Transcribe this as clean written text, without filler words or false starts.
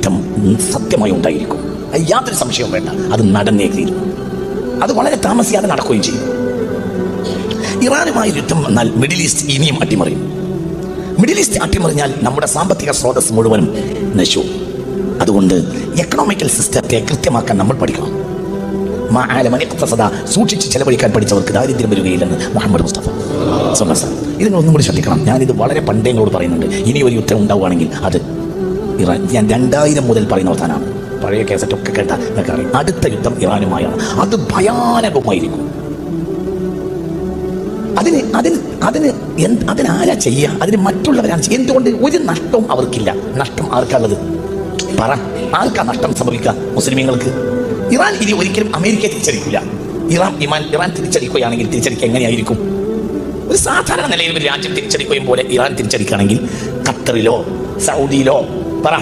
യുദ്ധം സത്യമായി ഉണ്ടായിരിക്കും. യാതൊരു സംശയവും വേണ്ട, അത് നടന്നേ തീരും. അത് വളരെ താമസിയാതെ നടക്കുകയും ചെയ്യും. ഇറാനുമായി യുദ്ധം വന്നാൽ മിഡിൽ ഈസ്റ്റ് ഇനിയും അട്ടിമറിയും. മിഡിൽ ഈസ്റ്റ് അട്ടിമറിഞ്ഞാൽ നമ്മുടെ സാമ്പത്തിക സ്രോതസ് മുഴുവനും നശിക്കും. അതുകൊണ്ട് എക്കണോമിക്കൽ സിസ്റ്റത്തെ കൃത്യമാക്കാൻ നമ്മൾ പഠിക്കണം. സൂക്ഷിച്ച് ചെലവഴിക്കാൻ പഠിച്ചവർക്ക് ദാരിദ്ര്യം വരികയില്ലെന്ന് മുഹമ്മദ് മുസ്തഫ സ്വല്ലല്ലാഹു അലൈഹി വസല്ലം. ഇത് ഒന്നും കൂടി ശ്രദ്ധിക്കണം. ഞാനിത് വളരെ പണ്ടേ നിങ്ങളോട് പറയുന്നുണ്ട്. ഇനി ഒരു യുദ്ധം ഉണ്ടാവുകയാണെങ്കിൽ അത് ഇറാൻ. ഞാൻ 2000 മുതൽ പറയുന്ന വർത്താനാണ്. പഴയ കേസറ്റൊക്കെ കേട്ടാൽ നിങ്ങൾക്ക് അറിയാം. അടുത്ത യുദ്ധം ഇറാനുമായാണ്. അത് ഭയാനകമായിരിക്കും. അതിനാരാ ചെയ്യുക? അതിന് മറ്റുള്ളവരാണ് ചെയ്യുക. എന്തുകൊണ്ട്? ഒരു നഷ്ടവും അവർക്കില്ല. നഷ്ടം ആർക്കാണുള്ളത്? പറ, ആർക്കാ നഷ്ടം സംഭവിക്കുക? മുസ്ലിമീങ്ങൾക്ക്. ഇറാൻ ഇനി ഒരിക്കലും അമേരിക്കയെ തിരിച്ചടിക്കില്ല. ഇറാൻ തിരിച്ചടിക്കുകയാണെങ്കിൽ തിരിച്ചടിക്കുക എങ്ങനെയായിരിക്കും? ഒരു സാധാരണ നിലയിൽ ഒരു രാജ്യം തിരിച്ചടിക്കുകയും പോലെ ഇറാൻ തിരിച്ചടിക്കുകയാണെങ്കിൽ ഖത്തറിലോ സൗദിയിലോ പറ